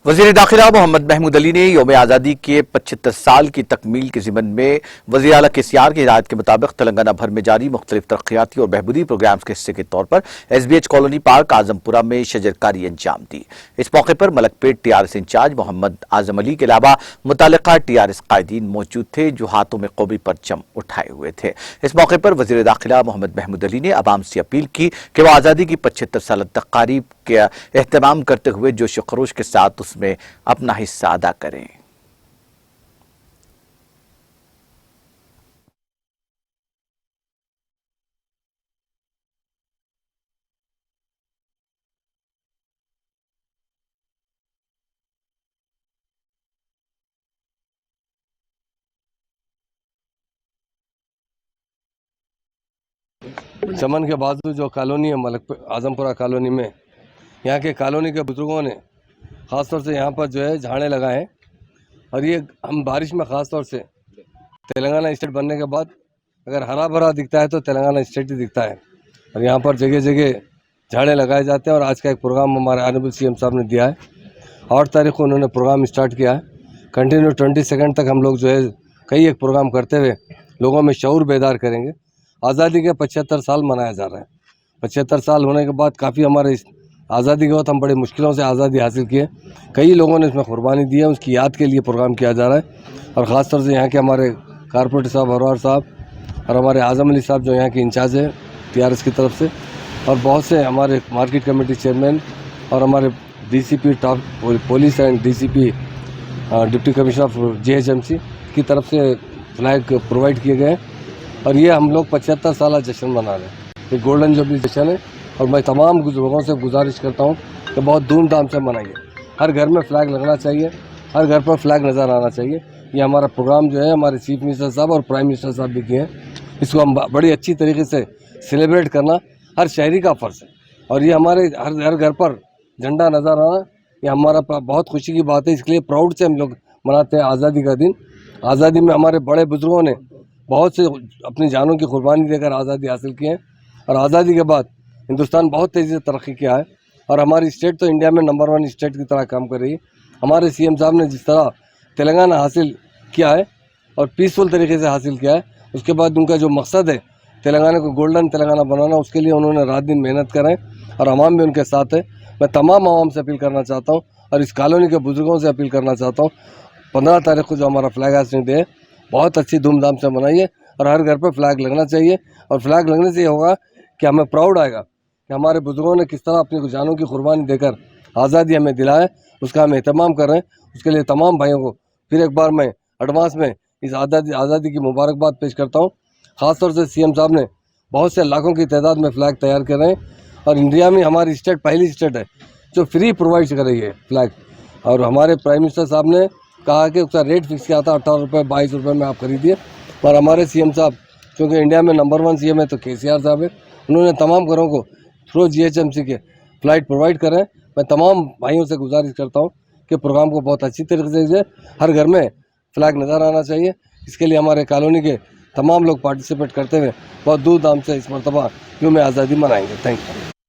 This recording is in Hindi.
वज़ीर दाखिला मोहम्मद महमूद अली ने यौम आज़ादी के 75 साल की तकमील के ज़िमन में वज़ीर आला केसीआर की हिदायत के मुताबिक तेलंगाना भर में जारी मुख्तलिफ तरक्याती और बहबूदी प्रोग्राम के हिस्से के तौर पर SBH कॉलोनी पार्क आजमपुरा में शजरकारी अंजाम दी। इस मौके पर मलकपेट TRS इंचार्ज मोहम्मद आजम अली के अलावा मुतालिका TRS कायदीन मौजूद थे जो हाथों में कौमी परचम उठाए हुए थे। इस मौके पर वज़ीर दाखिला मोहम्मद महमूद अली ने अवाम से अपील की कि वह आज़ादी की 75 साल तक़रीब के एहतमाम करते हुए जोश व खरोश के साथ उसमें अपना हिस्सा अदा करें। चमन के बाजू जो कॉलोनी है आजमपुरा कॉलोनी में, यहाँ के कॉलोनी के बुजुर्गों ने ख़ास तौर से यहाँ पर जो है झाड़े लगाए हैं। और ये हम बारिश में ख़ास तौर से तेलंगाना स्टेट बनने के बाद अगर हरा भरा दिखता है तो तेलंगाना स्टेट ही दिखता है। और यहाँ पर जगह जगह झाड़े लगाए जाते हैं। और आज का एक प्रोग्राम हमारे ऑनरेबल CM साहब ने दिया है। 8 तारीख को उन्होंने प्रोग्राम स्टार्ट किया है। कंटिन्यू 20 सेकेंड तक हम लोग जो है कई एक प्रोग्राम करते हुए लोगों में शऊर बेदार करेंगे। आज़ादी के 75 साल मनाया जा रहा है। 75 साल होने के बाद काफ़ी हमारे आज़ादी के वक्त हम बड़ी मुश्किलों से आज़ादी हासिल किए। कई लोगों ने इसमें कुर्बानी दी है, उसकी याद के लिए प्रोग्राम किया जा रहा है। और ख़ास तौर से यहाँ के हमारे कारपोरेटर साहब हरवार साहब और हमारे आज़म अली साहब जो यहाँ के इंचार्ज है TRS की तरफ से, और बहुत से हमारे मार्केट कमेटी चेयरमैन और हमारे DCP top police and DCP deputy commissioner of JHMC की तरफ से फ्लैग प्रोवाइड किए गए। और ये हम लोग 75 साल जश्न मना रहे हैं। ये गोल्डन जुबली जश्न है। और मैं तमाम लोगों से गुजारिश करता हूँ कि बहुत धूमधाम से मनाइए। हर घर में फ्लैग लगना चाहिए, हर घर पर फ्लैग नज़र आना चाहिए। ये हमारा प्रोग्राम जो है हमारे चीफ मिनिस्टर साहब और प्राइम मिनिस्टर साहब भी किए हैं। इसको हम बड़ी अच्छी तरीके से सेलिब्रेट करना हर शहरी का फ़र्ज़ है। और ये हमारे हर घर पर झंडा नज़र आना ये हमारा बहुत खुशी की बात है। इसके लिए प्राउड से हम लोग मनाते हैं आज़ादी का दिन। आज़ादी में हमारे बड़े बुजुर्गों ने बहुत से अपनी जानों की कुर्बानी देकर आज़ादी हासिल की है। और आज़ादी के बाद हिंदुस्तान बहुत तेज़ी से तरक्की किया है। और हमारी स्टेट तो इंडिया में नंबर 1 स्टेट की तरह काम कर रही है। हमारे CM साहब ने जिस तरह तेलंगाना हासिल किया है और पीसफुल तरीके से हासिल किया है, उसके बाद उनका जो मकसद है तेलंगाना को गोल्डन तेलंगाना बनाना, उसके लिए उन्होंने रात दिन मेहनत करें और अवाम भी उनके साथ है। मैं तमाम अवाम से अपील करना चाहता हूँ और इस कॉलोनी के बुजुर्गों से अपील करना चाहता हूँ, 15 तारीख को जो हमारा फ्लैग हाउसिंग डे है बहुत अच्छी धूमधाम से मनाइए। और हर घर पर फ्लैग लगना चाहिए। और फ्लैग लगने से ये होगा कि हमें प्राउड आएगा कि हमारे बुजुर्गों ने किस तरह अपनी जानों की कुर्बानी देकर आज़ादी हमें दिलाया, उसका हम एहतमाम कर रहे हैं। उसके लिए तमाम भाइयों को फिर एक बार मैं एडवांस में इस आज़ादी की मुबारकबाद पेश करता हूँ। ख़ास तौर से CM साहब ने बहुत से लाखों की तादाद में फ़्लैग तैयार कर रहे हैं। और इंडिया में हमारी स्टेट पहली स्टेट है जो फ्री प्रोवाइड कर रही है फ्लैग। और हमारे प्राइम मिनिस्टर साहब ने कहा कि उसका रेट फिक्स किया था 18 रुपये 22 रुपये में आप खरीदिए। और हमारे CM साहब क्योंकि इंडिया में नंबर 1 CM है तो KCR साहब है, उन्होंने तमाम घरों को थ्रू JHMC के फ्लाइट प्रोवाइड करें। मैं तमाम भाइयों से गुजारिश करता हूं कि प्रोग्राम को बहुत अच्छी तरीके से हर घर में फ्लैग नज़र आना चाहिए। इसके लिए हमारे कॉलोनी के तमाम लोग पार्टिसिपेट करते हुए बहुत धूमधाम से इस मरतबा यौम आज़ादी मनाएंगे। Thank you.